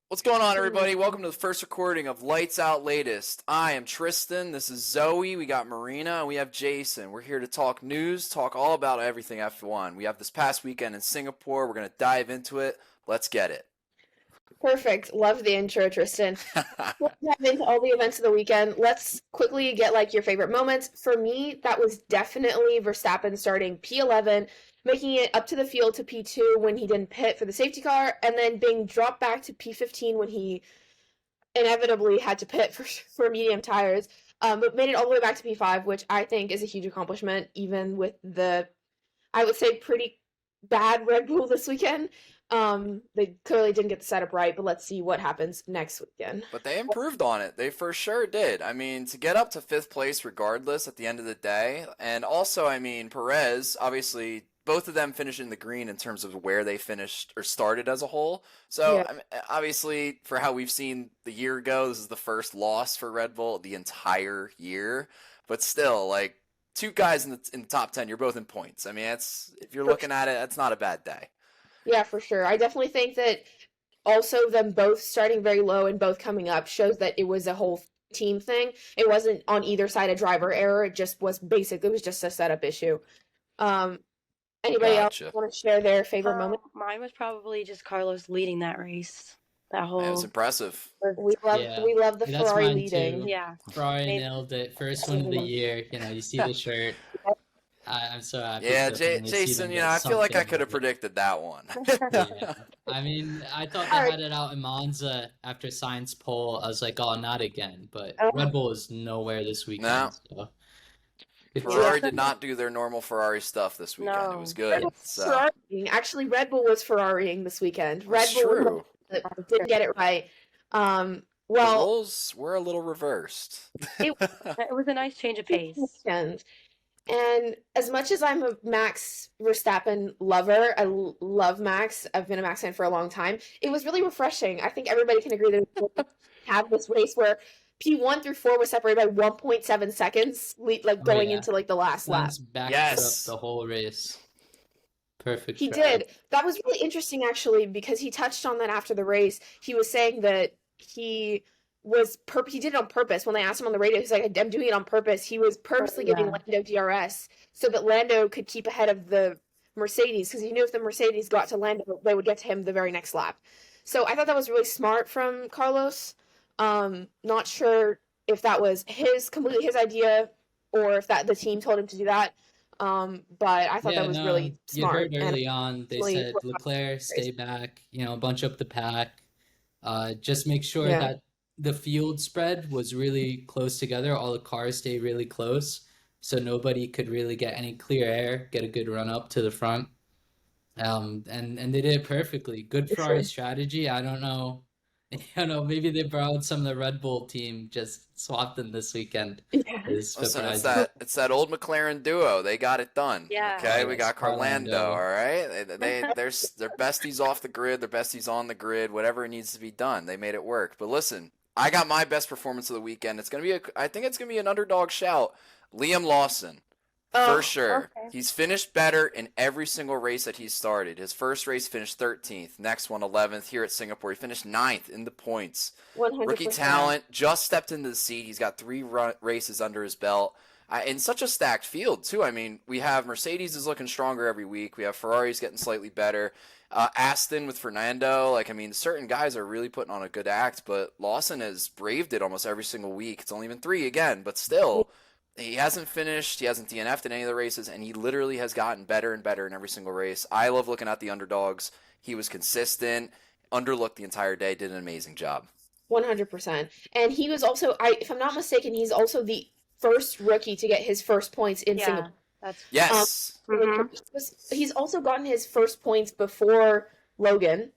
What's going on, everybody? Welcome to the first recording of Lights Out Latest. I am Tristan. This is Zoe. We got Marina, and we have Jason. We're here to talk news, talk all about everything F1. We have this past weekend in Singapore. We're going to dive into it. Let's get it. Perfect. Love the intro, Tristan. Let's dive into all the events of the weekend. Let's quickly get your favorite moments. For me, that was definitely Verstappen starting P11, making it up to the field to P2 when he didn't pit for the safety car, and then being dropped back to P15 when he inevitably had to pit for medium tires, but made it all the way back to P5, which I think is a huge accomplishment, even with the, I would say, pretty bad Red Bull this weekend. They clearly didn't get the setup right, but let's see what happens next weekend. But they improved on it. They for sure did. I mean, to get up to 5th place regardless at the end of the day. And also, I mean, Perez, obviously, both of them finished in the green in terms of where they finished or started as a whole. So, Yeah. I mean, obviously, for how we've seen the year go, this is the first loss for Red Bull the entire year. But still, two guys in the top 10, you're both in points. I mean, if you're looking at it, that's not a bad day. Yeah, for sure. I definitely think that also them both starting very low and both coming up shows that it was a whole team thing. It wasn't on either side a driver error. It just was basic. It was just a setup issue. Anybody else Gotcha. want to share their favorite moment? Mine was probably just Carlos leading that race. That whole It was impressive. We love the That's Ferrari mine leading. too. yeah. Ferrari Maybe. nailed it. First one of the year. You see the shirt. I'm so happy. Yeah, to finally see Jason, them get I feel like I something could have with it. predicted that one. Yeah. I mean, I thought they had it out in Monza after Science pole. I was like, oh, not again. But Red Bull is nowhere this weekend. No. So. Ferrari did not do their normal Ferrari stuff this weekend. No. It was good. So. Ferrarying. Actually, Red Bull was Ferrarying this weekend. That's Red Bull true. didn't get it right. The Well, roles were a little reversed. It was a nice change of pace. weekend. And as much as I'm a Max Verstappen lover, I love Max. I've been a Max fan for a long time. It was really refreshing. I think everybody can agree that we have this race where P1 through 4 was separated by 1.7 seconds, going into the last lap. Backed Yes. up the whole race. Perfect. He try. did. That was really interesting, actually, because he touched on that after the race. He was saying that he did it on purpose. When they asked him on the radio, he's like, I'm doing it on purpose. He was purposely giving Lando DRS so that Lando could keep ahead of the Mercedes, because he knew if the Mercedes got to Lando, they would get to him the very next lap. So I thought that was really smart from Carlos. Not sure if that was completely his idea or if the team told him to do that. But I thought that was really smart. You heard early on, they said, Leclerc, stay back, bunch up the pack. Just make sure that the field spread was really close together. All the cars stay really close, so nobody could really get any clear air, get a good run up to the front. And they did it perfectly. Good Ferrari strategy. I don't know. Maybe they borrowed some of the Red Bull team, just swapped them this weekend. Yeah. Listen, it's that old McLaren duo. They got it done. Yeah. Okay, we got Carlando. Carlando. All right, they're besties off the grid. They're besties on the grid. Whatever needs to be done, they made it work. But listen, I got my best performance of the weekend. I think it's gonna be an underdog shout. Liam Lawson. For sure. Okay. He's finished better in every single race that he's started. His first race finished 13th. Next one, 11th. Here at Singapore, he finished 9th in the points. 100%. Rookie talent, just stepped into the seat. He's got 3 races under his belt. In such a stacked field, too. I mean, we have Mercedes is looking stronger every week. We have Ferrari's getting slightly better. Aston with Fernando. Certain guys are really putting on a good act, but Lawson has braved it almost every single week. It's only been 3 again, but still. He hasn't finished, he hasn't DNF'd in any of the races, and he literally has gotten better and better in every single race. I love looking at the underdogs. He was consistent, underlooked the entire day, did an amazing job. 100%. And he was also, if I'm not mistaken, he's also the first rookie to get his first points in Singapore. Yes. He's also gotten his first points before Logan.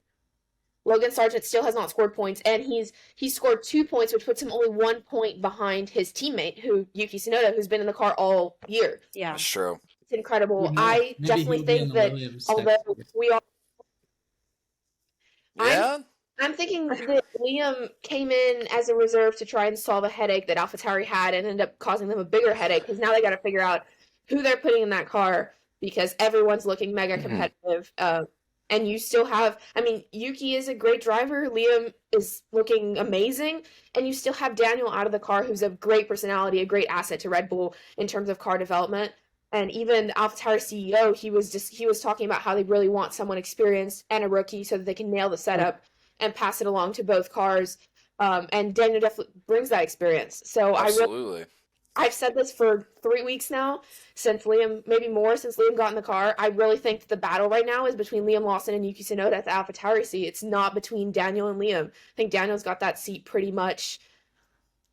Logan Sargent still has not scored points, and he's scored 2 points, which puts him only 1 point behind his teammate, Yuki Tsunoda, who's been in the car all year. Yeah. That's true. It's incredible. Maybe I definitely he'll be in think the that Williams although section. we are, Yeah? I'm thinking that Liam came in as a reserve to try and solve a headache that AlphaTauri had and ended up causing them a bigger headache, because now they got to figure out who they're putting in that car, because everyone's looking mega competitive. And you still have, I mean, Yuki is a great driver. Liam is looking amazing. And you still have Daniel out of the car, who's a great personality, a great asset to Red Bull in terms of car development. And even AlphaTauri CEO, he was talking about how they really want someone experienced and a rookie so that they can nail the setup and pass it along to both cars. And Daniel definitely brings that experience. So Absolutely. I've said this for 3 weeks now, since Liam, maybe more, since Liam got in the car. I really think that the battle right now is between Liam Lawson and Yuki Tsunoda at the AlphaTauri seat. It's not between Daniel and Liam. I think Daniel's got that seat pretty much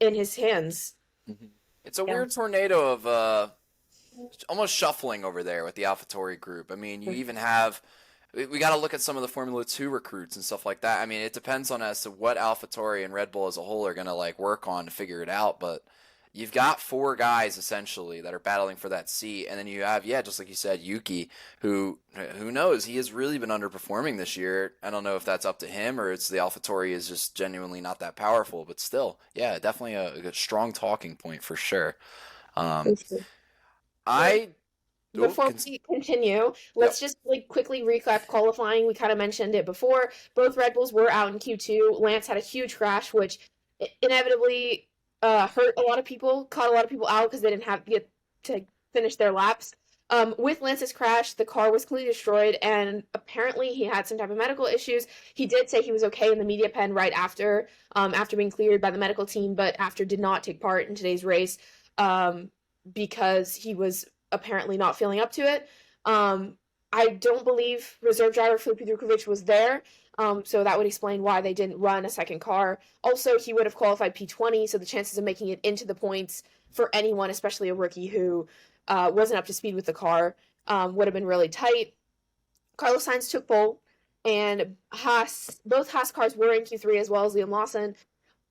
in his hands. It's a weird tornado of almost shuffling over there with the AlphaTauri group. I mean, you even have, we got to look at some of the Formula 2 recruits and stuff like that. I mean, it depends on as to what AlphaTauri and Red Bull as a whole are going to like work on to figure it out, but you've got 4 guys essentially that are battling for that seat, and then you have, just like you said, Yuki, who knows, he has really been underperforming this year. I don't know if that's up to him or it's the AlphaTauri is just genuinely not that powerful, but still, definitely a good, strong talking point for sure. Before we continue, let's just like quickly recap qualifying. We kind of mentioned it before. Both Red Bulls were out in Q2. Lance had a huge crash, which inevitably hurt a lot of people, caught a lot of people out because they didn't have get to finish their laps. With Lance's crash, the car was completely destroyed, and apparently he had some type of medical issues. He did say he was okay in the media pen right after being cleared by the medical team, but after did not take part in today's race because he was apparently not feeling up to it. I don't believe reserve driver Filipe Drukovic was there, so that would explain why they didn't run a second car. Also, he would have qualified P20, so the chances of making it into the points for anyone, especially a rookie who wasn't up to speed with the car, would have been really tight. Carlos Sainz took pole, and both Haas cars were in Q3 as well as Liam Lawson.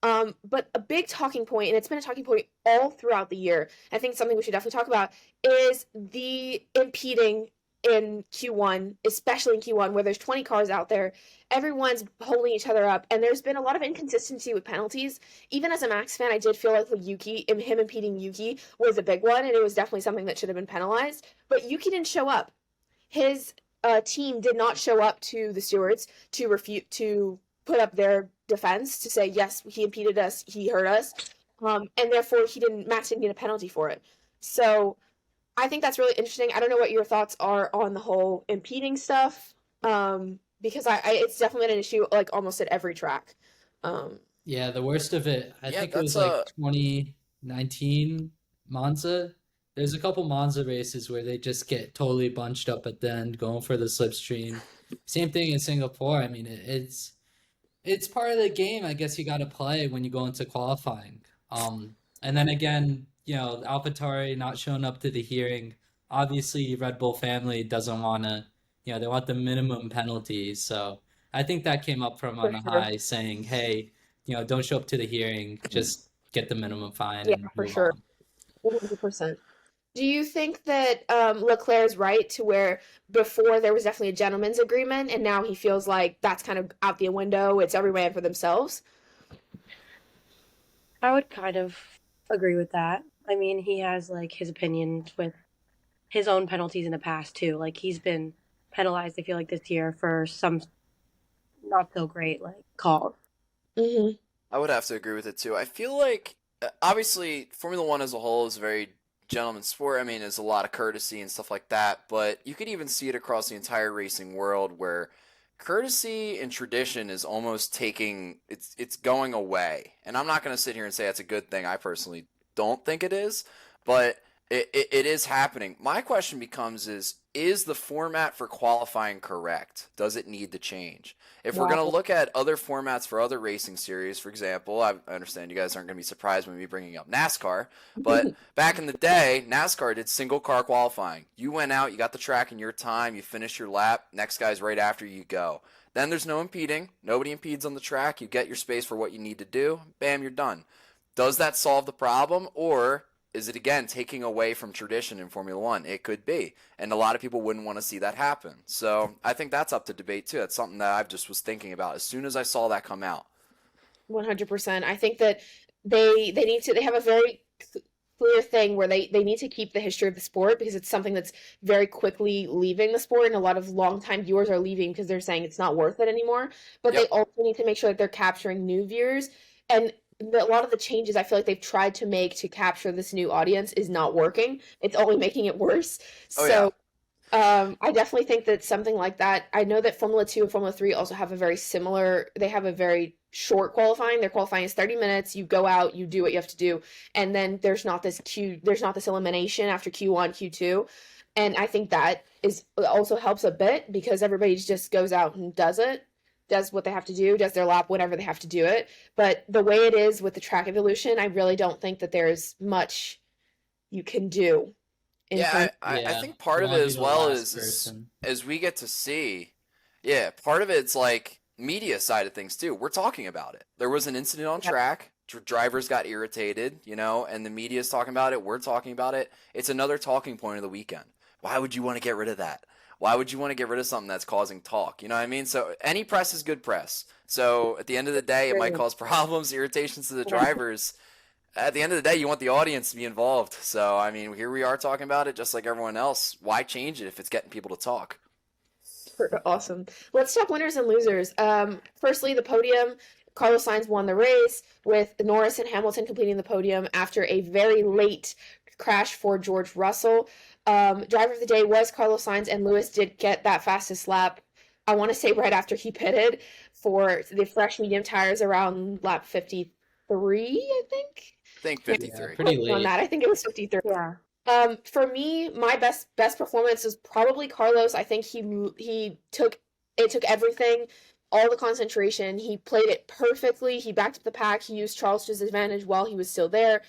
But a big talking point, and it's been a talking point all throughout the year, I think something we should definitely talk about, is the impeding in Q1, especially in Q1, where there's 20 cars out there. Everyone's holding each other up, and there's been a lot of inconsistency with penalties. Even as a Max fan, I did feel like him impeding Yuki was a big one, and it was definitely something that should have been penalized. But Yuki didn't show up. His team did not show up to the stewards to put up their defense to say, yes, he impeded us, he hurt us, and therefore Max didn't get a penalty for it. So I think that's really interesting. I don't know what your thoughts are on the whole impeding stuff, because it's definitely been an issue like almost at every track. The worst of it, I think it was like 2019 Monza. There's a couple Monza races where they just get totally bunched up at the end, going for the slipstream. Same thing in Singapore. I mean, it's part of the game, I guess you got to play when you go into qualifying. And then again, AlphaTauri not showing up to the hearing. Obviously, Red Bull family doesn't want to, they want the minimum penalty. So I think that came up from on the high saying, hey, don't show up to the hearing, just get the minimum fine. Yeah, for sure. 100%. Do you think that Leclerc is right to where before there was definitely a gentleman's agreement and now he feels like that's kind of out the window, it's every man for themselves? I would kind of agree with that. I mean, he has like his opinions with his own penalties in the past too. Like he's been penalized, I feel like this year for some not so great like calls. Mm-hmm. I would have to agree with it too. I feel like obviously Formula One as a whole is a very gentleman's sport. I mean, there's a lot of courtesy and stuff like that, but you could even see it across the entire racing world where courtesy and tradition is almost it's going away. And I'm not going to sit here and say that's a good thing. I personally don't think it is, but it is happening. My question becomes is the format for qualifying correct? Does it need to change? If we're going to look at other formats for other racing series, for example, I understand you guys aren't going to be surprised when me bringing up NASCAR, but back in the day, NASCAR did single car qualifying. You went out, you got the track in your time, you finish your lap, next guy's right after you go. Then there's no impeding. Nobody impedes on the track. You get your space for what you need to do. Bam, you're done. Does that solve the problem, or is it, again, taking away from tradition in Formula One? It could be. And a lot of people wouldn't want to see that happen. So I think that's up to debate, too. That's something that I just was thinking about as soon as I saw that come out. 100%. I think that they have a very clear thing where they need to keep the history of the sport because it's something that's very quickly leaving the sport, and a lot of longtime viewers are leaving because they're saying it's not worth it anymore. But they Yep. also need to make sure that they're capturing new viewers. And a lot of the changes I feel like they've tried to make to capture this new audience is not working. It's only making it worse. Oh yeah. So I definitely think that something like that. I know that Formula 2 and Formula 3 also have a very similar, they have a very short qualifying. Their qualifying is 30 minutes. You go out, you do what you have to do, and then there's not this elimination after Q1, Q2. And I think that is also helps a bit because everybody just goes out and does what they have to do, does their lap whenever they have to do it. But the way it is with the track evolution, I really don't think that there's much you can do. Yeah, I think part of it as well is as we get to see, part of it's like media side of things too. We're talking about it. There was an incident on track. Drivers got irritated, and the media's talking about it. We're talking about it. It's another talking point of the weekend. Why would you want to get rid of that? Why would you want to get rid of something that's causing talk? You know what I mean? So any press is good press. So at the end of the day, it might cause problems, irritations to the drivers. At the end of the day, you want the audience to be involved. So, I mean, here we are talking about it just like everyone else. Why change it if it's getting people to talk? Awesome. Let's talk winners and losers. Firstly, the podium. Carlos Sainz won the race with Norris and Hamilton completing the podium after a very late crash for George Russell. Driver of the day was Carlos Sainz, and Lewis did get that fastest lap, I want to say right after he pitted for the fresh medium tires around lap 53, I think. I think 53. Yeah, pretty late. On that, I think it was 53. Yeah. For me, my best performance is probably Carlos. I think he took everything, all the concentration. He played it perfectly. He backed up the pack. He used Charles to his advantage while he was still there.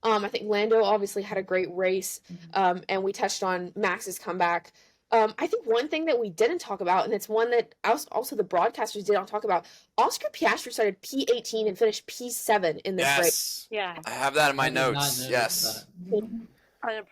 I think Lando obviously had a great race, and we touched on Max's comeback. I think one thing that we didn't talk about, and it's one that also the broadcasters didn't talk about, Oscar Piastri started P18 and finished P7 in this race. Yeah. I have that in my I did not notes. notice Yes.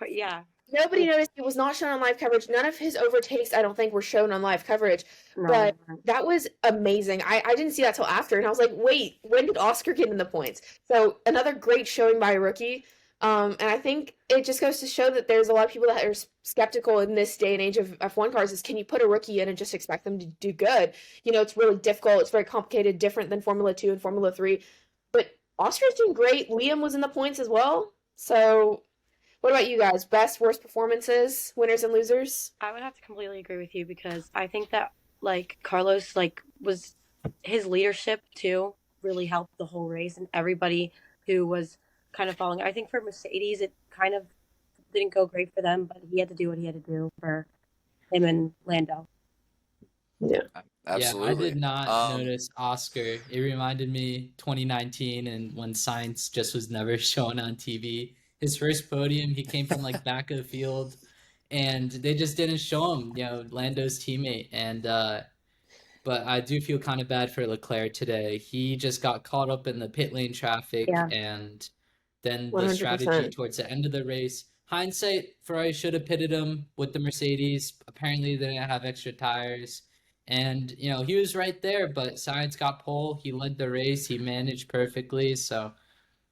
Yeah. Nobody noticed. It was not shown on live coverage. None of his overtakes, I don't think, were shown on live coverage. No. But that was amazing. I didn't see that till after, and I was like, wait, when did Oscar get in the points? So another great showing by a rookie. And I think it just goes to show that there's a lot of people that are skeptical in this day and age of F1 cars is, can you put a rookie in and just expect them to do good? It's really difficult. It's very complicated, different than Formula 2 and Formula 3. But Oscar's doing great. Liam was in the points as well. So what about you guys? Best, worst performances, winners and losers? I would have to completely agree with you because I think that Carlos was his leadership too really helped the whole race and everybody who was kind of following. I think for Mercedes it kind of didn't go great for them, but he had to do what he had to do for him and Lando. Yeah. Absolutely. Yeah, I did not notice Oscar. It reminded me 2019 and when Sainz just was never shown on TV. His first podium, he came from back of the field, and they just didn't show him, Lando's teammate. And but I do feel kind of bad for Leclerc today. He just got caught up in the pit lane traffic, and then the 100%. strategy towards the end of the race. Hindsight, Ferrari should have pitted him with the Mercedes. Apparently, they didn't have extra tires. And, he was right there, but Sainz got pole. He led the race. He managed perfectly. So,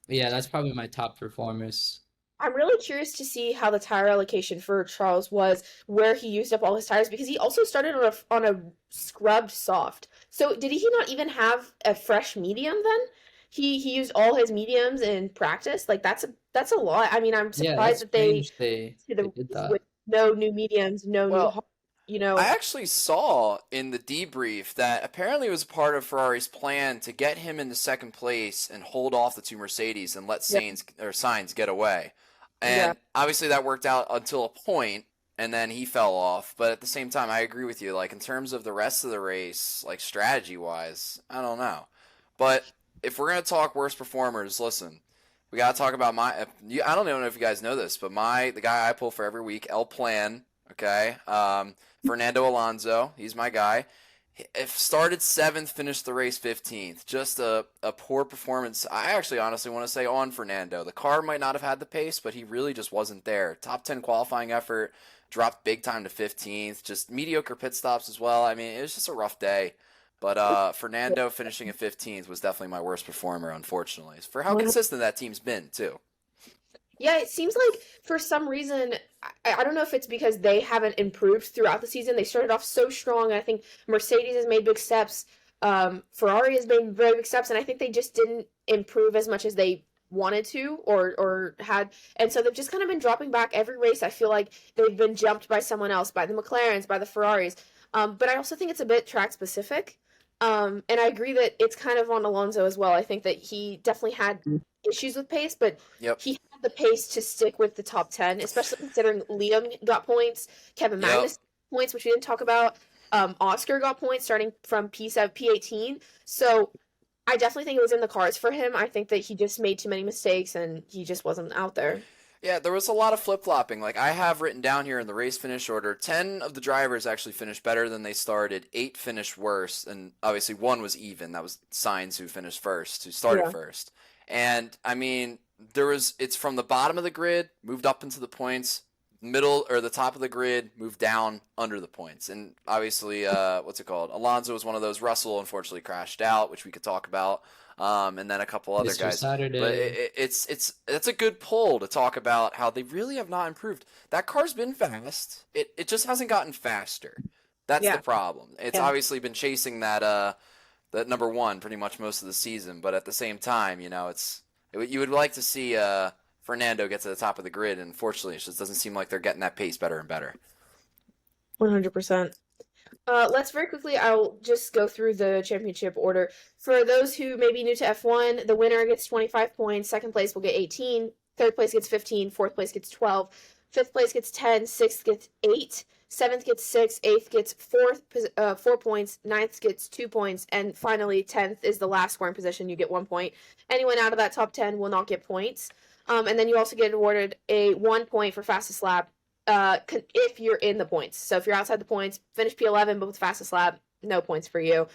yeah, that's probably my top performers. I'm really curious to see how the tire allocation for Charles was, where he used up all his tires, because he also started on a scrubbed soft. So did he not even have a fresh medium then? He used all his mediums in practice. That's a lot. I mean, I'm surprised that they did that. with no new mediums, new. I actually saw in the debrief that apparently it was part of Ferrari's plan to get him into second place and hold off the two Mercedes and let Sainz get away. And obviously that worked out until a point, and then he fell off. But at the same time, I agree with you. In terms of the rest of the race, strategy-wise, I don't know. But if we're going to talk worst performers, listen, we got to talk about I don't even know if you guys know this, but the guy I pull for every week, El Plan, okay? Fernando Alonso, he's my guy. If started 7th, finished the race 15th. Just a poor performance. I actually honestly want to say on Fernando. The car might not have had the pace, but he really just wasn't there. Top 10 qualifying effort, dropped big time to 15th. Just mediocre pit stops as well. I mean, it was just a rough day. But Fernando finishing at 15th was definitely my worst performer, unfortunately. For how consistent that team's been, too. Yeah, it seems like for some reason, I don't know if it's because they haven't improved throughout the season. They started off so strong. I think Mercedes has made big steps. Ferrari has made very big steps, and I think they just didn't improve as much as they wanted to or had. And so they've just kind of been dropping back every race. I feel like they've been jumped by someone else, by the McLarens, by the Ferraris. But I also think it's a bit track specific. And I agree that it's kind of on Alonso as well. I think that he definitely had issues with pace, but Yep. he had the pace to stick with the top 10, especially considering Liam got points, Kevin Yep. Magnus points, which we didn't talk about. Oscar got points starting from P7, P18. So I definitely think it was in the cards for him. I think that he just made too many mistakes and he just wasn't out there. Yeah, there was a lot of flip-flopping. Like I have written down here in the race finish order, 10 of the drivers actually finished better than they started, 8 finished worse, and obviously 1 was even. That was Sainz who finished first, who started first. And I mean, it's from the bottom of the grid, moved up into the points, middle or the top of the grid, moved down under the points. And obviously, what's it called? Alonso was one of those. Russell unfortunately crashed out, which we could talk about. And then a couple other Mr. guys. Saturday. But it's a good poll to talk about how they really have not improved. That car's been fast. It just hasn't gotten faster. That's the problem. It's obviously been chasing that number one pretty much most of the season, but at the same time, you would like to see Fernando get to the top of the grid, and unfortunately, it just doesn't seem like they're getting that pace better and better. 100%. Let's very quickly, I'll just go through the championship order. For those who may be new to F1, the winner gets 25 points, second place will get 18, third place gets 15, fourth place gets 12, fifth place gets 10, sixth gets 8, seventh gets 6, eighth gets 4 points, ninth gets 2 points, and finally 10th is the last scoring position, you get 1 point. Anyone out of that top 10 will not get points. And then you also get awarded a 1 point for fastest lap. If you're in the points. So if you're outside the points, finish P11, but with fastest lap, no points for you.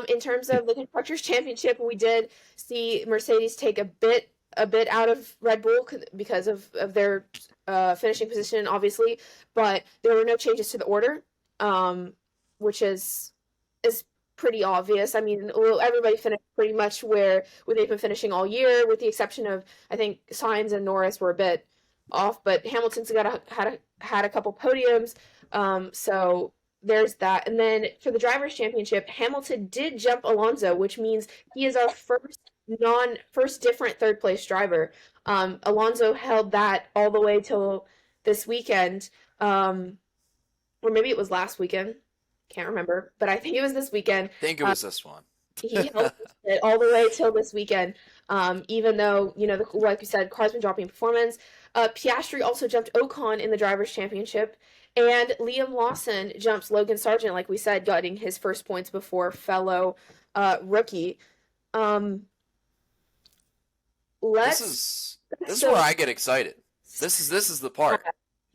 In terms of the Constructors' Championship, we did see Mercedes take a bit out of Red Bull because of their finishing position, obviously, but there were no changes to the order, which is pretty obvious. I mean, everybody finished pretty much where they've been finishing all year, with the exception of, I think, Sainz and Norris were a bit off, but Hamilton's had a couple podiums, so there's that. And then for the Drivers' Championship, Hamilton did jump Alonso, which means he is our first different third place driver. Alonso held that all the way till this weekend, or maybe it was last weekend, can't remember, but I think it was this weekend. I think it was this one. He held it all the way till this weekend, even though, like you said, cars been dropping performance. Piastri also jumped Ocon in the Drivers' Championship, and Liam Lawson jumps Logan Sargent, like we said, getting his first points before fellow rookie. This is where I get excited. This is the part.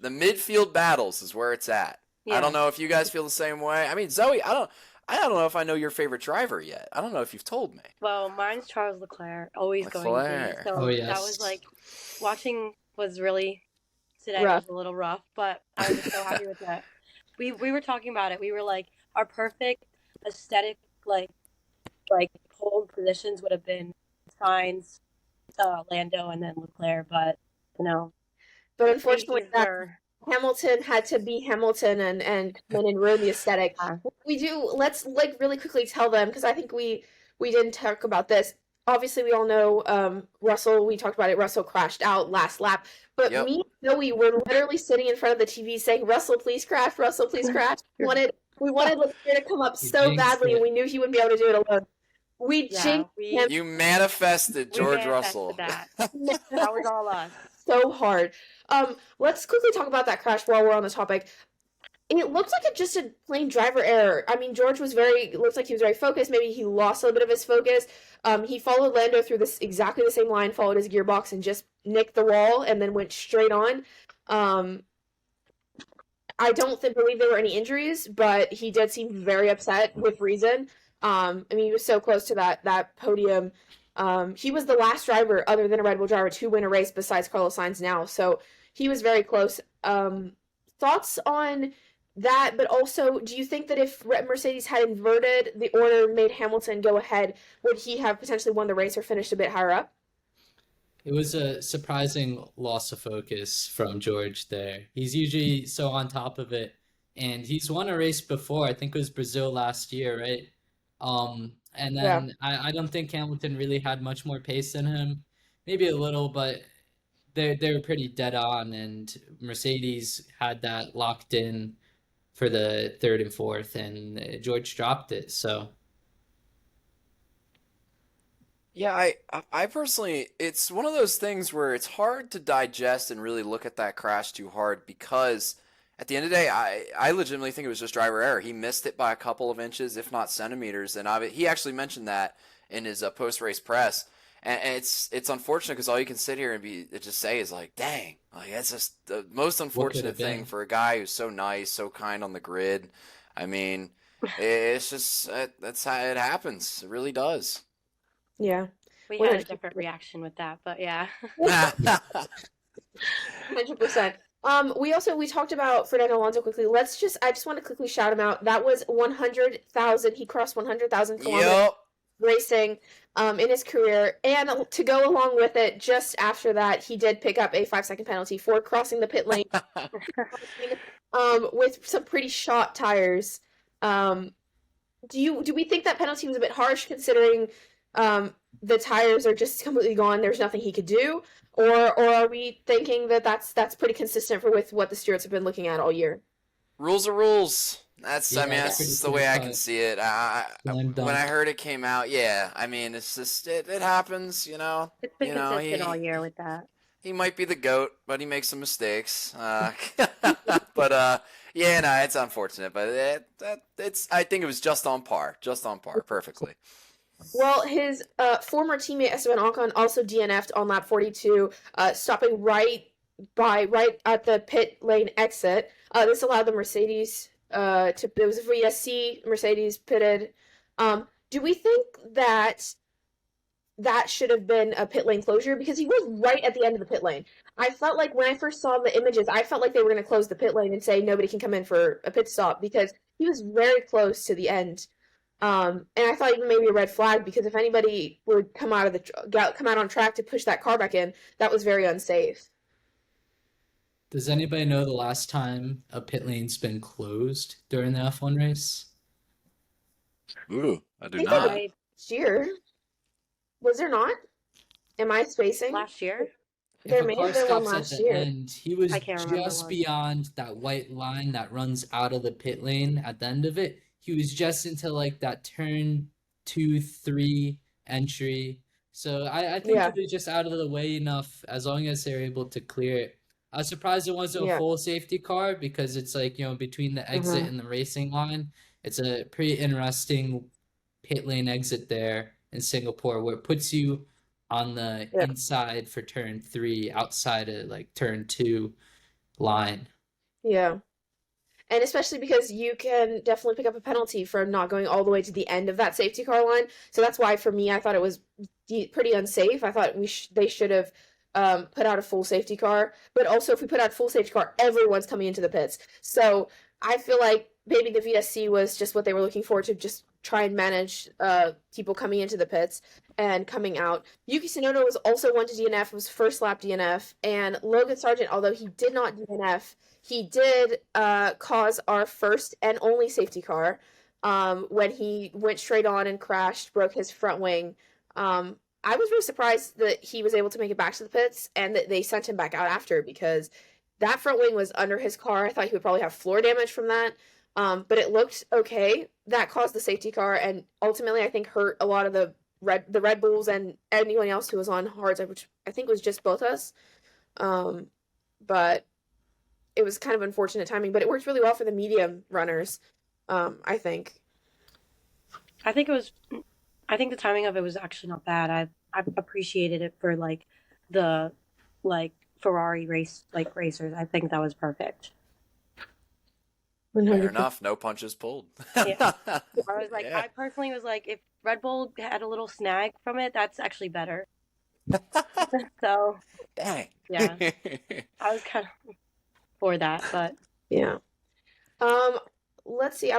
The midfield battles is where it's at. Yeah. I don't know if you guys feel the same way. I mean, Zoe, I don't know if I know your favorite driver yet. I don't know if you've told me. Well, mine's Charles Leclerc, always going to be. So that was like, watching was really, today was a little rough, but I was so happy with that. We were talking about it. We were like, our perfect aesthetic, like pole positions would have been Sainz, Lando, and then Leclerc, but But unfortunately, Hamilton had to be Hamilton and ruin the aesthetic. Let's really quickly tell them, because I think we didn't talk about this. Obviously, we all know Russell, we talked about it, Russell crashed out last lap. But me and Zoe were literally sitting in front of the TV saying, Russell, please crash, Russell, please crash. We wanted Leclerc to come up so badly, and we knew he wouldn't be able to do it alone. We jinxed him. You manifested George Russell. That was all us. So hard. Let's quickly talk about that crash while we're on the topic. It looked like just a plain driver error. I mean, George looks like he was very focused. Maybe he lost a little bit of his focus. He followed Lando through exactly the same line, followed his gearbox, and just nicked the wall, and then went straight on. I don't believe there were any injuries, but he did seem very upset with reason. I mean, he was so close to that podium. He was the last driver, other than a Red Bull driver, to win a race besides Carlos Sainz now. So he was very close. Thoughts on that, but also, do you think that if Mercedes had inverted the order, made Hamilton go ahead, would he have potentially won the race or finished a bit higher up? It was a surprising loss of focus from George there. He's usually so on top of it, and he's won a race before. I think it was Brazil last year, right? And Yeah. then I don't think Hamilton really had much more pace than him, maybe a little, but they were pretty dead on, and Mercedes had that locked in for the third and fourth, and George dropped it. So Yeah, I personally, it's one of those things where it's hard to digest and really look at that crash too hard because at the end of the day, I legitimately think it was just driver error. He missed it by a couple of inches, if not centimeters, and he actually mentioned that in his post-race press. And it's unfortunate because all you can sit here and just say is like, dang, like that's just the most what could unfortunate have thing been? for a guy who's so nice, so kind on the grid. I mean, it's just that's how it happens. It really does. Yeah. We had a 100%. different reaction with that, but yeah. 100%. We talked about Fernando Alonso quickly. I just want to quickly shout him out. That was 100,000. He crossed 100,000 kilometers Yep. racing in his career. And to go along with it, just after that, he did pick up a 5-second penalty for crossing the pit lane with some pretty shot tires. Do we think that penalty was a bit harsh considering the tires are just completely gone? There's nothing he could do, or are we thinking that that's pretty consistent with what the stewards have been looking at all year? Rules are rules. I mean, It's pretty that's the way I can clear-cut. see it. Slam When I dunk. heard it came out, yeah, I mean, it's just it happens, you know. It's been You know, consistent all year with that. he might be the GOAT, but he makes some mistakes. But yeah, no, it's unfortunate, but it's I think it was just on par, perfectly. Well, his former teammate Esteban Ocon also DNF'd on lap 42, stopping right at the pit lane exit. This allowed the Mercedes it was a VSC. Mercedes pitted. Do we think that should have been a pit lane closure? Because he was right at the end of the pit lane. I felt like when I first saw the images, I felt like they were going to close the pit lane and say nobody can come in for a pit stop because he was very close to the end. And I thought even maybe a red flag because if anybody would come out on track to push that car back in, that was very unsafe. Does anybody know the last time a pit lane's been closed during the F1 race? Ooh, I I do think not. I, last year. Was there not? Am I spacing? last year, If There a may car have been one stops at last the year. end, he was I can't remember just one. beyond that white line that runs out of the pit lane at the end of it. He was just into like that turn 2, 3 entry. So I think Yeah. he was just out of the way enough as long as they're able to clear it. I was surprised it wasn't a Yeah. full safety car because it's like, between the exit Mhm. and the racing line, it's a pretty interesting pit lane exit there in Singapore where it puts you on the Yeah. inside for turn 3, outside of like turn 2 line. Yeah. And especially because you can definitely pick up a penalty for not going all the way to the end of that safety car line. So that's why, for me, I thought it was pretty unsafe. I thought they should have put out a full safety car. But also, if we put out a full safety car, everyone's coming into the pits. So I feel like maybe the VSC was just what they were looking for to just try and manage people coming into the pits and coming out. Yuki Tsunoda was also one to DNF. It was first lap DNF. And Logan Sargent, although he did not DNF, he did cause our first and only safety car when he went straight on and crashed, broke his front wing. I was really surprised that he was able to make it back to the pits and that they sent him back out after because that front wing was under his car. I thought he would probably have floor damage from that, but it looked okay. That caused the safety car and ultimately I think hurt a lot of the Red Bulls and anyone else who was on hards, which I think was just both us. But it was kind of unfortunate timing, but it worked really well for the medium runners, I think. I think the timing of it was actually not bad. I appreciated it for like the Ferrari racers. I think that was perfect. Fair enough. No punches pulled. Yeah. I was like, Yeah. I personally was like, if Red Bull had a little snag from it, that's actually better. So Dang. yeah, I was kind of for that, but Yeah. Let's see.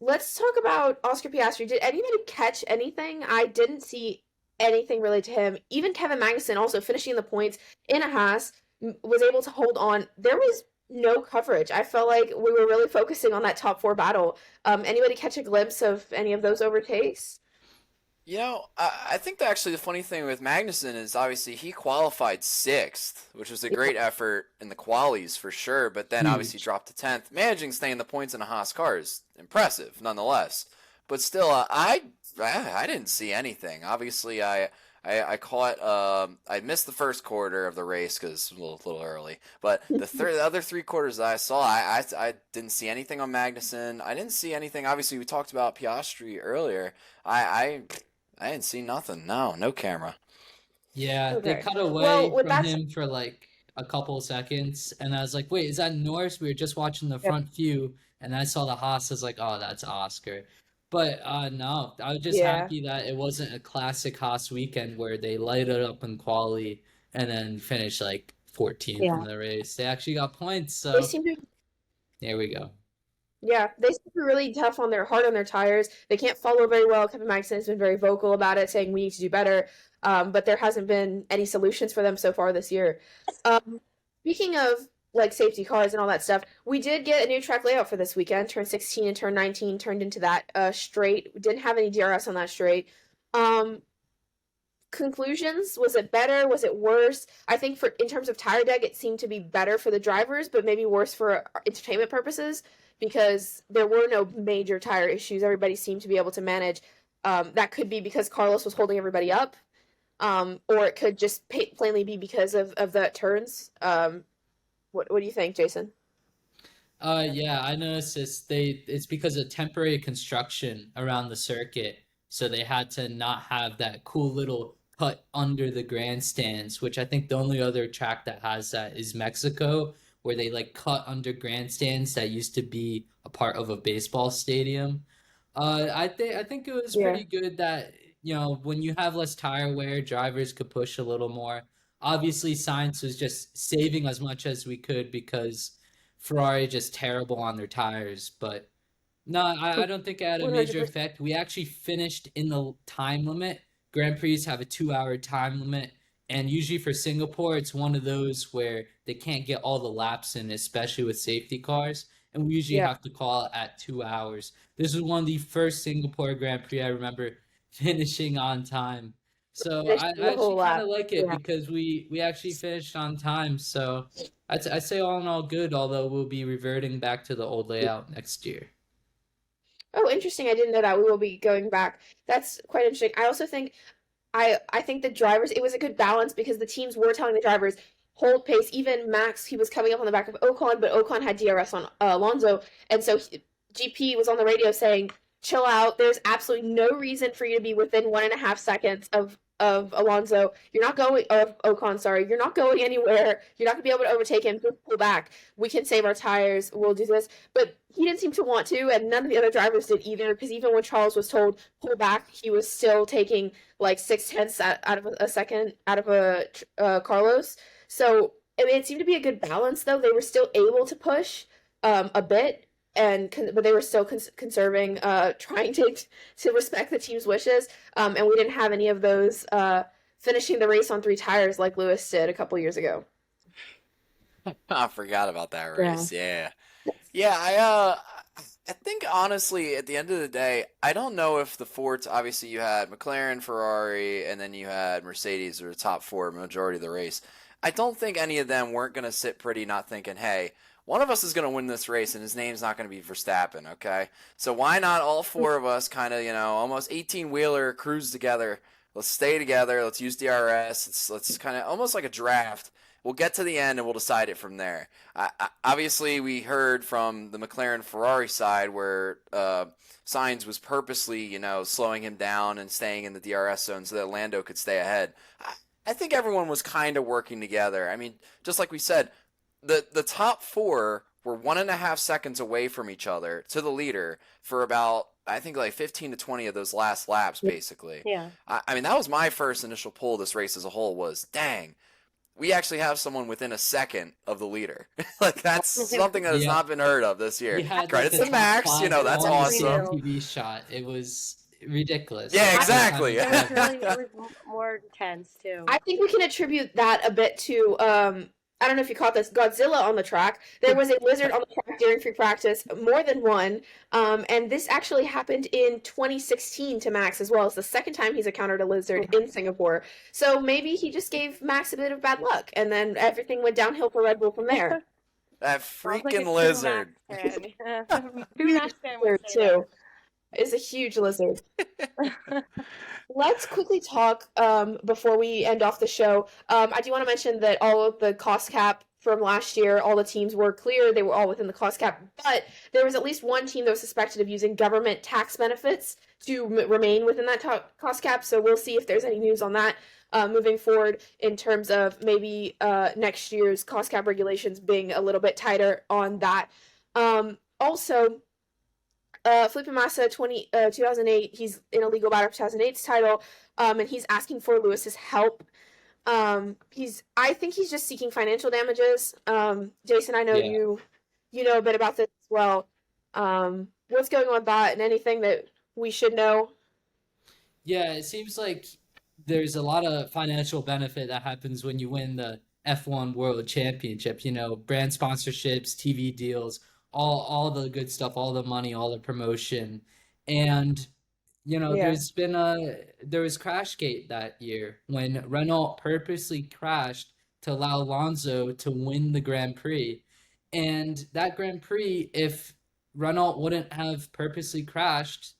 Let's talk about Oscar Piastri. Did anybody catch anything? I didn't see anything related to him. Even Kevin Magnussen also finishing the points in a Haas was able to hold on. There was no coverage. I felt like we were really focusing on that top 4 battle. Anybody catch a glimpse of any of those overtakes? I think that actually the funny thing with Magnussen is obviously he qualified 6th, which was a great effort in the qualies for sure, but then obviously dropped to 10th. Managing to stay in the points in a Haas car is impressive nonetheless. But still, I didn't see anything. Obviously, I caught I missed the first quarter of the race because it was a little early. But the other 3 quarters that I saw, I didn't see anything on Magnussen. I didn't see anything. Obviously, we talked about Piastri earlier. I didn't see nothing. No camera. Yeah, Okay. they cut away Well, from him for like a couple of seconds, and I was like, wait, is that Norris? We were just watching the front few, and I saw the Haas. I was like, oh, that's Oscar. But no, I was just happy that it wasn't a classic Haas weekend where they lighted up in quali and then finished like 14th in the race. They actually got points, so They seem to there we go. Yeah, they seem to be really tough on hard on their tires. They can't follow very well. Kevin Magnussen has been very vocal about it, saying we need to do better. But there hasn't been any solutions for them so far this year. Speaking of like safety cars and all that stuff, we did get a new track layout for this weekend. Turn 16 and turn 19 turned into that straight. We didn't have any DRS on that straight. Conclusions, was it better? Was it worse? I think in terms of tire deck, it seemed to be better for the drivers, but maybe worse for entertainment purposes, because there were no major tire issues. Everybody seemed to be able to manage. That could be because Carlos was holding everybody up, or it could just plainly be because of the turns. What do you think, Jason? Yeah, I noticed it's because of temporary construction around the circuit, so they had to not have that cool little cut under the grandstands, which I think the only other track that has that is Mexico, where they like cut under grandstands that used to be a part of a baseball stadium. I think it was pretty good that, when you have less tire wear, drivers could push a little more. Obviously, Sainz was just saving as much as we could because Ferrari just terrible on their tires. But no, I don't think it had a major 100%. effect. We actually finished in the time limit. Grand Prix have a 2-hour time limit. And usually for Singapore, it's one of those where they can't get all the laps in, especially with safety cars. And we usually have to call it at 2 hours. This was one of the first Singapore Grand Prix I remember finishing on time. So I actually kind of like it because we actually finished on time. So I'd say all in all good, although we'll be reverting back to the old layout next year. Oh, interesting. I didn't know that. We will be going back. That's quite interesting. I also think I think the drivers, it was a good balance because the teams were telling the drivers, hold pace. Even Max, he was coming up on the back of Ocon, but Ocon had DRS on Alonso. And so GP was on the radio saying, chill out. There's absolutely no reason for you to be within 1.5 seconds of Alonso. You're not going, of Ocon, sorry. You're not going anywhere. You're not going to be able to overtake him. Just pull back. We can save our tires. We'll do this. But he didn't seem to want to, and none of the other drivers did either, because even when Charles was told, pull back, he was still taking like 0.6 out of a second out of Carlos. So it seemed to be a good balance, though. They were still able to push a bit, but they were still conserving, trying to respect the team's wishes. And we didn't have any of those finishing the race on 3 tires like Lewis did a couple years ago. I forgot about that race. Yeah. I think honestly, at the end of the day, I don't know if the Fords. Obviously, you had McLaren, Ferrari, and then you had Mercedes, or the top 4 majority of the race. I don't think any of them weren't going to sit pretty, not thinking, hey, one of us is going to win this race, and his name's not going to be Verstappen, okay? So why not all 4 of us kind of, almost 18-wheeler cruise together? Let's stay together. Let's use DRS. Let's kind of almost like a draft. We'll get to the end, and we'll decide it from there. Obviously, we heard from the McLaren-Ferrari side where Sainz was purposely, slowing him down and staying in the DRS zone so that Lando could stay ahead. I think everyone was kind of working together. I mean, just like we said, the top 4 were 1.5 seconds away from each other to the leader for about, I think, like 15 to 20 of those last laps, basically. Yeah. I mean, that was my first initial pull of this race as a whole was, dang, we actually have someone within a second of the leader. Like, that's something that has not been heard of this year. Credits to Max, that's awesome. TV shot. It was ridiculous. Yeah, Like, exactly. It was really, it was more intense too. I think we can attribute that a bit to I don't know if you caught this, Godzilla on the track. There was a lizard on the track during free practice, more than one. And this actually happened in 2016 to Max as well. It's the second time he's encountered a lizard in Singapore. So maybe he just gave Max a bit of bad luck, and then everything went downhill for Red Bull from there. That Sounds like a freaking lizard. True Max fan would say too. It's a huge lizard. that. Let's quickly talk before we end off the show. I do want to mention that all of the cost cap from last year, all the teams were clear. They were all within the cost cap, but there was at least one team that was suspected of using government tax benefits to remain within that cost cap. So we'll see if there's any news on that moving forward in terms of maybe next year's cost cap regulations being a little bit tighter on that. Also, Felipe Massa, 2008, he's in a legal battle for 2008's title, and he's asking for Lewis's help. I think he's just seeking financial damages. Jason, I know you know a bit about this as well. What's going on with that, and anything that we should know? Yeah, it seems like there's a lot of financial benefit that happens when you win the F1 World Championship. You know, brand sponsorships, TV deals, all the good stuff, all the money, all the promotion. And you know, Yeah. there was Crashgate that year when Renault purposely crashed to allow Alonso to win the Grand Prix. And that Grand Prix, if Renault wouldn't have purposely crashed,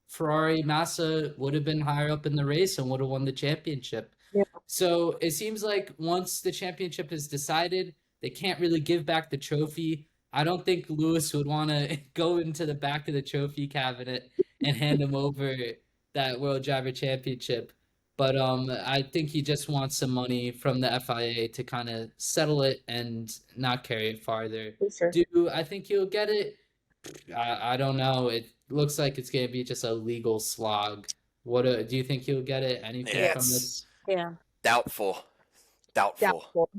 Ferrari Massa would have been higher up in the race and would have won the championship. Yeah. So it seems like once the championship is decided, they can't really give back the trophy. I don't think Lewis would want to go into the back of the trophy cabinet and hand him over that World Driver Championship. But I think he just wants some money from the FIA to kind of settle it and not carry it farther. Sure. Do I think he'll get it? I don't know. It looks like it's going to be just a legal slog. Do you think he'll get it? Anything from this? Yeah. Doubtful. Doubtful,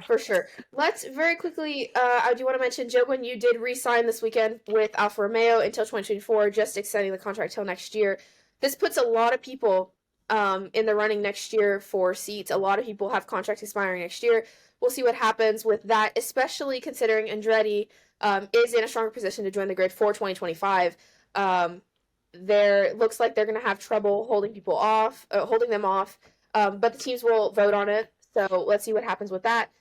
for sure. Let's very quickly, I do want to mention, Jogan, you did re-sign this weekend with Alfa Romeo until 2024, just extending the contract till next year. This puts a lot of people in the running next year for seats. A lot of people have contracts expiring next year. We'll see what happens with that, especially considering Andretti is in a stronger position to join the grid for 2025. There looks like they're going to have trouble holding them off, but the teams will vote on it. So let's see what happens with that.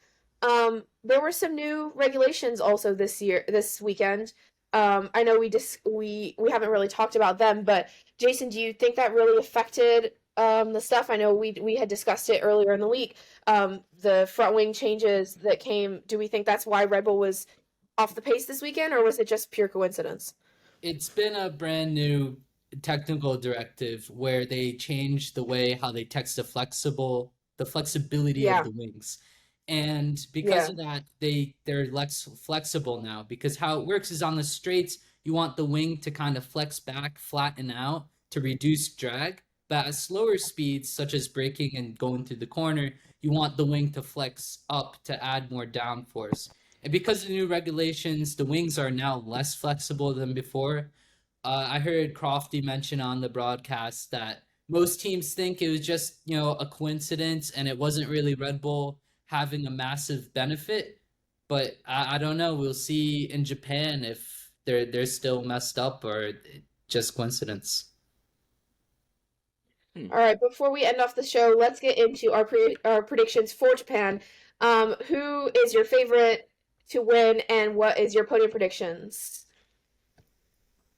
There were some new regulations also this weekend. I know we haven't really talked about them, but Jason, do you think that really affected the stuff? I know we had discussed it earlier in the week. The front wing changes that came. Do we think that's why Red Bull was off the pace this weekend, or was it just pure coincidence? It's been a brand new technical directive where they changed the way how they text the flexibility of the wings. And because of that, they're less flexible now, because how it works is on the straights, you want the wing to kind of flex back, flatten out to reduce drag. But at slower speeds, such as braking and going through the corner, you want the wing to flex up to add more downforce. And because of the new regulations, the wings are now less flexible than before. I heard Crofty mention on the broadcast that most teams think it was just, a coincidence and it wasn't really Red Bull having a massive benefit. But I don't know. We'll see in Japan if they're still messed up or just coincidence. All right, before we end off the show, let's get into our predictions for Japan. Who is your favorite to win, and what is your podium predictions?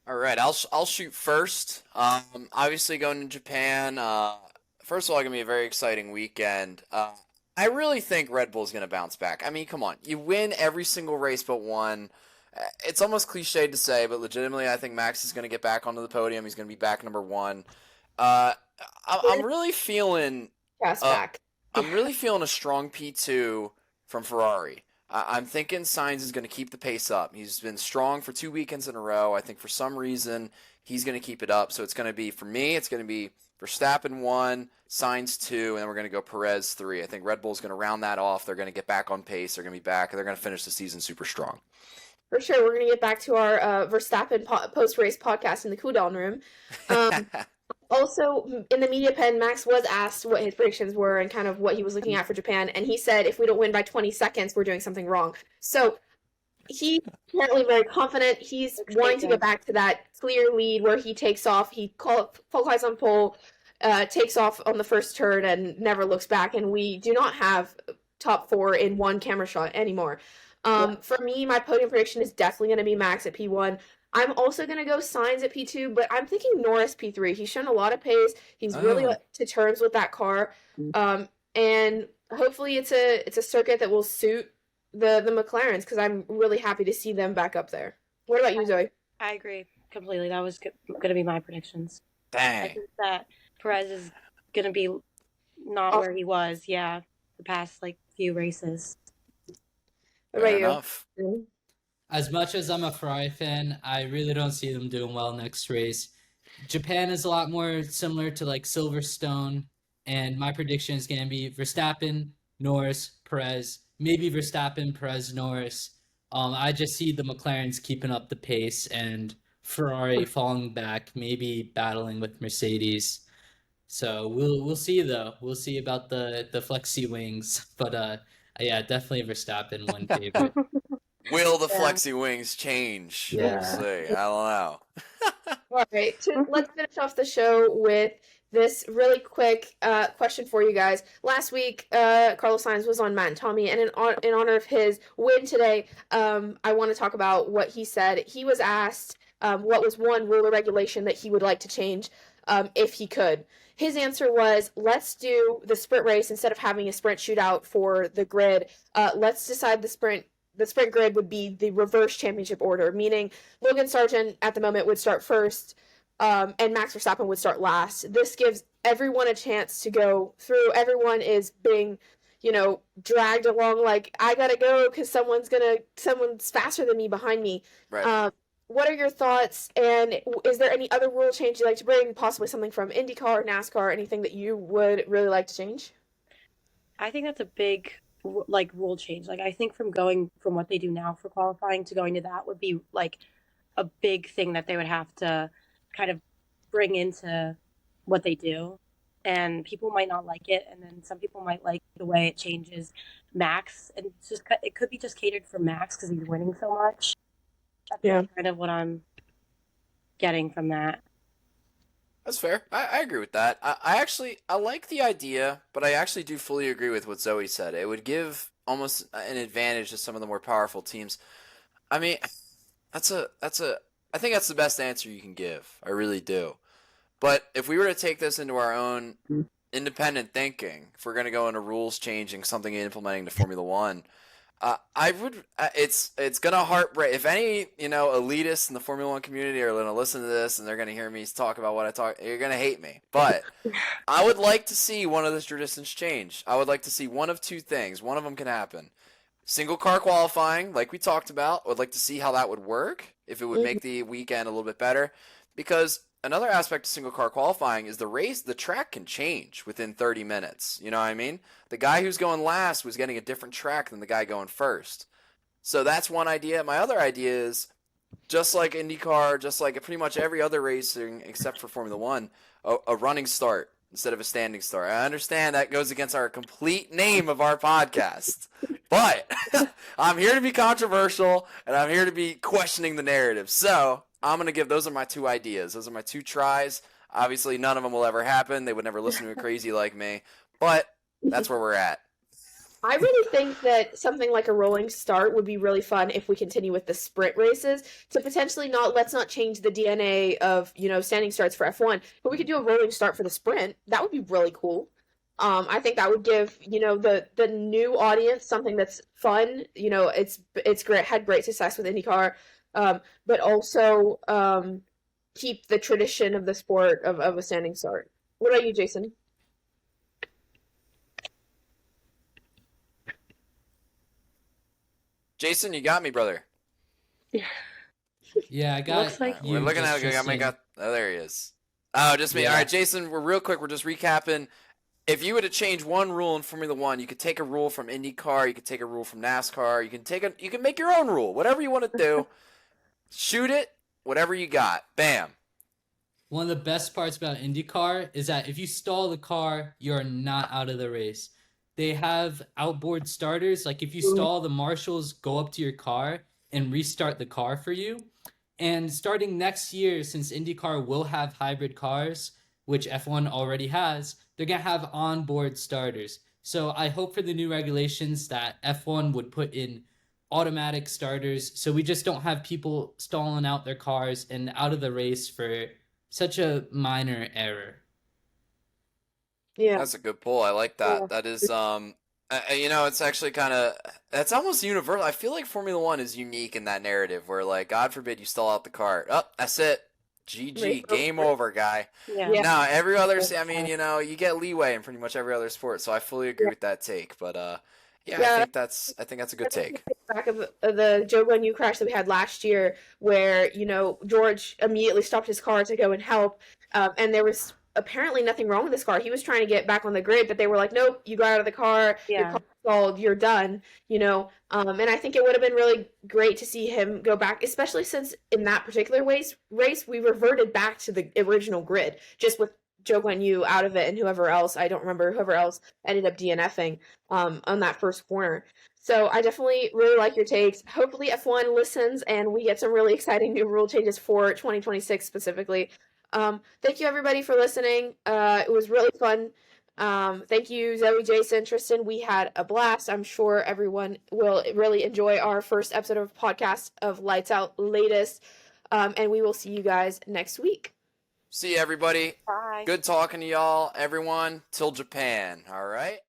All right, I'll shoot first. Obviously going to Japan. First of all, gonna be a very exciting weekend. I really think Red Bull's gonna bounce back. I mean, come on, you win every single race but one. It's almost cliched to say, but legitimately, I think Max is gonna get back onto the podium. He's gonna be back number one. I'm really feeling. Back. I'm really feeling a strong P2 from Ferrari. I'm thinking Sainz is going to keep the pace up. He's been strong for 2 weekends in a row. I think for some reason he's going to keep it up. So it's going to be, for me, it's going to be Verstappen 1, Sainz 2, and then we're going to go Perez 3. I think Red Bull's going to round that off. They're going to get back on pace. They're going to be back, and they're going to finish the season super strong. For sure, we're going to get back to our Verstappen post-race podcast in the cool-down room. Also, in the media pen, Max was asked what his predictions were and kind of what he was looking at for Japan, and he said if we don't win by 20 seconds, we're doing something wrong. So he's apparently very confident. He's wanting to get back to that clear lead where he takes off. He qualifies on pole, takes off on the first turn, and never looks back. And we do not have top 4 in one camera shot anymore. For me, my podium prediction is definitely going to be Max at P1. I'm also going to go Sainz at P2, but I'm thinking Norris P3. He's shown a lot of pace. He's really to terms with that car. And hopefully it's a circuit that will suit the McLarens, because I'm really happy to see them back up there. What about you, Zoe? I agree completely. That was going to be my predictions. Dang. I think that Perez is going to be not where he was, the past few races. What about Fair you? enough. As much as I'm a Ferrari fan, I really don't see them doing well next race. Japan is a lot more similar to Silverstone, and my prediction is going to be Verstappen, Norris, Perez, maybe Verstappen, Perez, Norris. I just see the McLarens keeping up the pace and Ferrari falling back, maybe battling with Mercedes. So we'll see though. We'll see about the flexi wings, but yeah, definitely Verstappen one favorite. Will the flexi wings change? Yeah. We'll see. I don't know. All right, let's finish off the show with this really quick question for you guys. Last week, Carlos Sainz was on Matt and Tommy, and in honor of his win today, I want to talk about what he said. He was asked what was one rule or regulation that he would like to change if he could. His answer was, let's do the sprint race instead of having a sprint shootout for the grid. Let's decide the sprint grid would be the reverse championship order, meaning Logan Sargent at the moment would start first, and Max Verstappen would start last. This gives everyone a chance to go through. Everyone is being, dragged along like, I gotta go because someone's faster than me behind me. Right. What are your thoughts, and is there any other rule change you'd like to bring, possibly something from IndyCar, NASCAR, anything that you would really like to change? I think that's a big rule change. I think from going from what they do now for qualifying to going to that would be a big thing that they would have to kind of bring into what they do, and people might not like it, and then some people might like the way it changes Max, and it could be just catered for Max because he's winning so much. That's kind of what I'm getting from that. That's fair. I agree with that. I like the idea, but I actually do fully agree with what Zoe said. It would give almost an advantage to some of the more powerful teams. I mean, I think that's the best answer you can give. I really do. But if we were to take this into our own independent thinking, if we're going to go into rules changing, something implementing to Formula One, I would. It's gonna heartbreak if any elitists in the Formula One community are gonna listen to this and they're gonna hear me talk about what I talk. You're gonna hate me, but I would like to see one of the traditions change. I would like to see one of two things. One of them can happen: single car qualifying, like we talked about. I would like to see how that would work, if it would make the weekend a little bit better, because another aspect of single car qualifying is the track can change within 30 minutes. You know what I mean? The guy who's going last was getting a different track than the guy going first. So that's one idea. My other idea is, just like IndyCar, just like pretty much every other racing except for Formula One, a running start instead of a standing start. I understand that goes against our complete name of our podcast, but I'm here to be controversial and I'm here to be questioning the narrative. So I'm going to give, those are my two ideas. Those are my two tries. Obviously, none of them will ever happen. They would never listen to a crazy like me, but that's where we're at. I really think that something like a rolling start would be really fun if we continue with the sprint races, to potentially let's not change the DNA of, standing starts for F1, but we could do a rolling start for the sprint. That would be really cool. I think that would give, the new audience something that's fun. It's great, had great success with IndyCar, but also keep the tradition of the sport of a standing start. What about you, Jason? Jason, you got me, brother. Yeah, I got. Looks like We're looking at it. Oh, there he is. Oh, just me. Yeah. All right, Jason. We're just recapping. if you were to change one rule in Formula One, you could take a rule from IndyCar, you could take a rule from NASCAR, you can make your own rule, whatever you want to do. Shoot it, whatever you got, bam. One of the best parts about IndyCar is that if you stall the car, you're not out of the race. They have outboard starters. Like if you stall, the marshals go up to your car and restart the car for you. And starting next year, since IndyCar will have hybrid cars, which F1 already has, they're going to have onboard starters. So I hope for the new regulations that F1 would put in automatic starters so we just don't have people stalling out their cars and out of the race for such a minor error. Yeah. That's a good pull. I like that. Yeah. That is, it's actually kind of, that's almost universal. I feel like Formula One is unique in that narrative where, like, God forbid you stall out the car. Oh, that's it. GG, game over, guy. Yeah. No, every other, I mean, you get leeway in pretty much every other sport, so I fully agree with that take. But I think that's a good take. Back of the Joe Guan crash that we had last year, where George immediately stopped his car to go and help, and there was apparently nothing wrong with this car. He was trying to get back on the grid, but they were like, "Nope, you got out of the car. Your car stalled. You're done." And I think it would have been really great to see him go back, especially since in that particular race we reverted back to the original grid, just with Joe Guan out of it and whoever else, I don't remember, whoever else ended up DNFing on that first corner. So I definitely really like your takes. Hopefully F1 listens and we get some really exciting new rule changes for 2026 specifically. Thank you everybody for listening. It was really fun. Thank you, Zoe, Jason, Tristan. We had a blast. I'm sure everyone will really enjoy our first episode of podcast of Lights Out Latest. And we will see you guys next week. See you, everybody. Bye. Good talking to y'all, everyone. Till Japan. All right.